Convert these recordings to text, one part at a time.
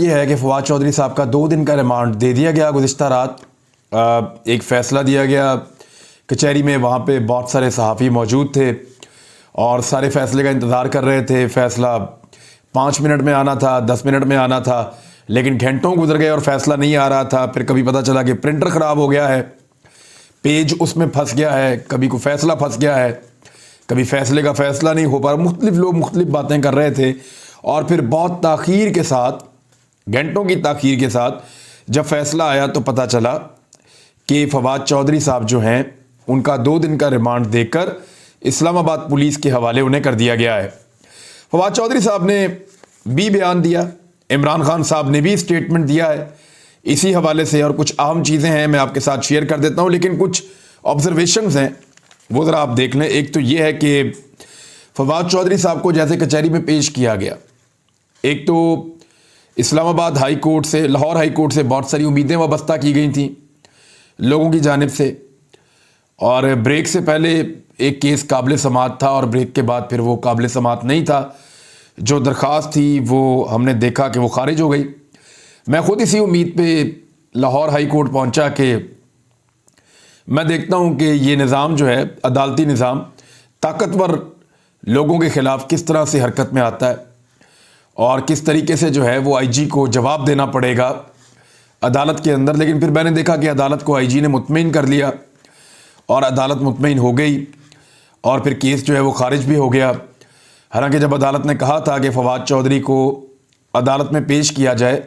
یہ ہے کہ فواد چودھری صاحب کا 2 دن کا ریمانڈ دے دیا گیا گزشتہ رات۔ ایک فیصلہ دیا گیا کچہری میں، وہاں پہ بہت سارے صحافی موجود تھے اور سارے فیصلے کا انتظار کر رہے تھے۔ فیصلہ 5 منٹ میں آنا تھا، 10 منٹ میں آنا تھا، لیکن گھنٹوں گزر گئے اور فیصلہ نہیں آ رہا تھا۔ پھر کبھی پتہ چلا کہ پرنٹر خراب ہو گیا ہے، پیج اس میں پھنس گیا ہے، کبھی کوئی فیصلہ پھنس گیا ہے، کبھی فیصلے کا فیصلہ نہیں ہو پا رہا۔ مختلف لوگ مختلف باتیں کر رہے تھے اور پھر بہت تاخیر کے ساتھ، گھنٹوں کی تاخیر کے ساتھ جب فیصلہ آیا تو پتہ چلا کہ فواد چودھری صاحب جو ہیں ان کا 2 دن کا ریمانڈ دے کر اسلام آباد پولیس کے حوالے انہیں کر دیا گیا ہے۔ فواد چودھری صاحب نے بھی بیان دیا، عمران خان صاحب نے بھی اسٹیٹمنٹ دیا ہے اسی حوالے سے، اور کچھ اہم چیزیں ہیں میں آپ کے ساتھ شیئر کر دیتا ہوں، لیکن کچھ آبزرویشنز ہیں وہ ذرا آپ دیکھ لیں۔ ایک تو یہ ہے کہ فواد چودھری صاحب کو جیسے کچہری میں پیش کیا گیا، ایک تو اسلام آباد ہائی کورٹ سے، لاہور ہائی کورٹ سے بہت ساری امیدیں وابستہ کی گئی تھیں لوگوں کی جانب سے، اور بریک سے پہلے ایک کیس قابل سماعت تھا اور بریک کے بعد پھر وہ قابل سماعت نہیں تھا۔ جو درخواست تھی وہ ہم نے دیکھا کہ وہ خارج ہو گئی۔ میں خود اسی امید پہ لاہور ہائی کورٹ پہنچا کہ میں دیکھتا ہوں کہ یہ نظام جو ہے، عدالتی نظام، طاقتور لوگوں کے خلاف کس طرح سے حرکت میں آتا ہے اور کس طریقے سے جو ہے وہ آئی جی کو جواب دینا پڑے گا عدالت کے اندر۔ لیکن پھر میں نے دیکھا کہ عدالت کو آئی جی نے مطمئن کر لیا اور عدالت مطمئن ہو گئی اور پھر کیس جو ہے وہ خارج بھی ہو گیا۔ حالانکہ جب عدالت نے کہا تھا کہ فواد چودھری کو عدالت میں پیش کیا جائے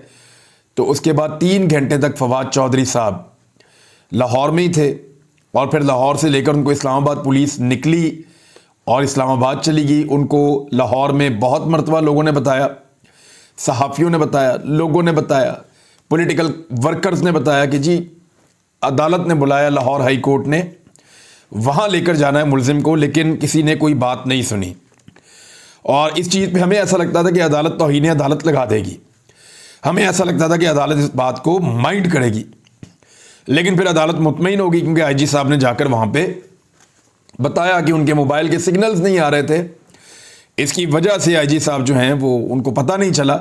تو اس کے بعد 3 گھنٹے تک فواد چودھری صاحب لاہور میں ہی تھے، اور پھر لاہور سے لے کر ان کو اسلام آباد پولیس نکلی اور اسلام آباد چلی گئی۔ ان کو لاہور میں بہت مرتبہ لوگوں نے بتایا، صحافیوں نے بتایا، لوگوں نے بتایا، پولیٹیکل ورکرز نے بتایا کہ جی عدالت نے بلایا، لاہور ہائی کورٹ نے، وہاں لے کر جانا ہے ملزم کو، لیکن کسی نے کوئی بات نہیں سنی۔ اور اس چیز پہ ہمیں ایسا لگتا تھا کہ عدالت توہین عدالت لگا دے گی، ہمیں ایسا لگتا تھا کہ عدالت اس بات کو مائنڈ کرے گی، لیکن پھر عدالت مطمئن ہوگی کیونکہ آئی جی صاحب نے جا کر وہاں پہ بتایا کہ ان کے موبائل کے سگنلز نہیں آ رہے تھے، اس کی وجہ سے آئی جی صاحب جو ہیں وہ ان کو پتہ نہیں چلا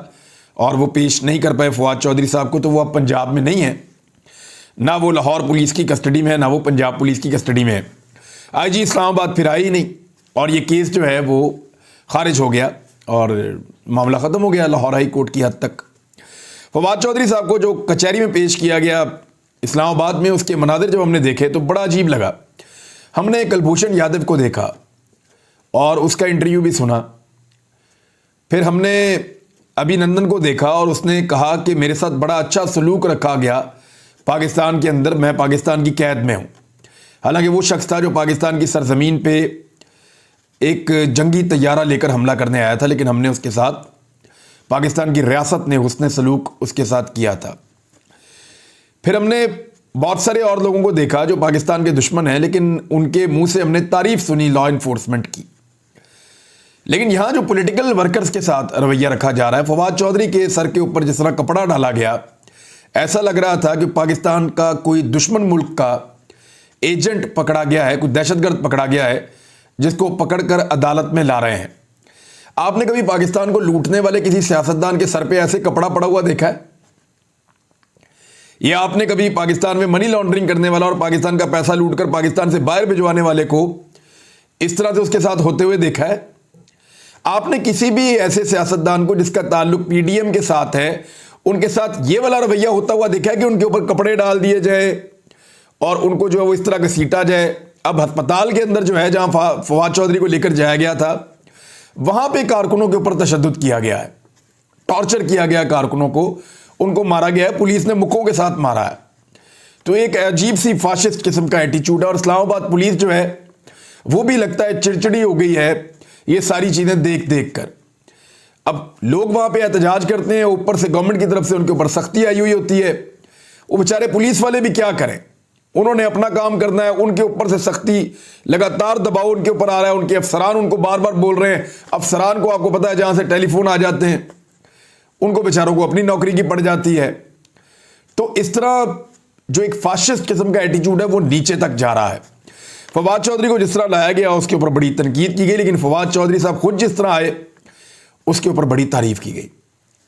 اور وہ پیش نہیں کر پائے فواد چودھری صاحب کو۔ تو وہ اب پنجاب میں نہیں ہے، نہ وہ لاہور پولیس کی کسٹڈی میں ہے، نہ وہ پنجاب پولیس کی کسٹڈی میں ہے۔ آئی جی اسلام آباد پھر آئی ہی نہیں اور یہ کیس جو ہے وہ خارج ہو گیا اور معاملہ ختم ہو گیا لاہور ہائی کورٹ کی حد تک۔ فواد چودھری صاحب کو جو کچہری میں پیش کیا گیا اسلام آباد میں، اس کے مناظر جب ہم نے دیکھے تو بڑا عجیب لگا۔ ہم نے کلبھوشن یادو کو دیکھا اور اس کا انٹرویو بھی سنا، پھر ہم نے ابھی نندن کو دیکھا اور اس نے کہا کہ میرے ساتھ بڑا اچھا سلوک رکھا گیا پاکستان کے اندر، میں پاکستان کی قید میں ہوں۔ حالانکہ وہ شخص تھا جو پاکستان کی سرزمین پہ ایک جنگی طیارہ لے کر حملہ کرنے آیا تھا، لیکن ہم نے اس کے ساتھ، پاکستان کی ریاست نے حسن سلوک اس کے ساتھ کیا تھا۔ پھر ہم نے بہت سارے اور لوگوں کو دیکھا جو پاکستان کے دشمن ہیں، لیکن ان کے منہ سے ہم نے تعریف سنی لا انفورسمنٹ کی۔ لیکن یہاں جو پولیٹیکل ورکرز کے ساتھ رویہ رکھا جا رہا ہے، فواد چودھری کے سر کے اوپر جس طرح کپڑا ڈالا گیا، ایسا لگ رہا تھا کہ پاکستان کا کوئی دشمن ملک کا ایجنٹ پکڑا گیا ہے، کوئی دہشت گرد پکڑا گیا ہے جس کو پکڑ کر عدالت میں لا رہے ہیں۔ آپ نے کبھی پاکستان کو لوٹنے والے کسی سیاستدان کے سر پہ ایسے کپڑا پڑا ہوا دیکھا ہے؟ یا آپ نے کبھی پاکستان میں منی لانڈرنگ کرنے والا اور پاکستان کا پیسہ لوٹ کر پاکستان سے باہر بھجوانے والے کو اس طرح سے اس کے ساتھ ہوتے ہوئے دیکھا ہے؟ آپ نے کسی بھی ایسے سیاستدان کو جس کا تعلق پی ڈی ایم کے ساتھ ہے، ان کے ساتھ یہ والا رویہ ہوتا ہوا دیکھا ہے کہ ان کے اوپر کپڑے ڈال دیے جائے اور ان کو جو ہے وہ اس طرح گھسیٹا جائے؟ اب ہسپتال کے اندر جو ہے جہاں فواد چودھری کو لے کر جایا گیا تھا، وہاں پہ کارکنوں کے اوپر تشدد کیا گیا ہے، ٹارچر کیا گیا کارکنوں کو، ان کو مارا گیا ہے، پولیس نے مکوں کے ساتھ مارا ہے۔ تو ایک عجیب سی فاشسٹ قسم کا ایٹیچیوڈ ہے، اور اسلام آباد پولیس جو ہے وہ بھی لگتا ہے چڑچڑی ہو گئی ہے یہ ساری چیزیں دیکھ دیکھ کر۔ اب لوگ وہاں پہ احتجاج کرتے ہیں، اوپر سے گورنمنٹ کی طرف سے ان کے اوپر سختی آئی ہوئی ہوتی ہے، وہ بیچارے پولیس والے بھی کیا کریں، انہوں نے اپنا کام کرنا ہے، ان کے اوپر سے سختی، لگاتار دباؤ ان کے اوپر آ رہا ہے، ان کے افسران ان کو بار بار بول رہے ہیں، افسران کو آپ کو پتا ہے جہاں سے ٹیلی فون آ جاتے ہیں ان کو بیچاروں کو اپنی نوکری کی پڑ جاتی ہے۔ تو اس طرح جو ایک فاشسٹ قسم کا ایٹیچیوڈ ہے وہ نیچے تک جا رہا ہے۔ فواد چودھری کو جس طرح لایا گیا اس کے اوپر بڑی تنقید کی گئی، لیکن فواد چودھری صاحب خود جس طرح آئے اس کے اوپر بڑی تعریف کی گئی۔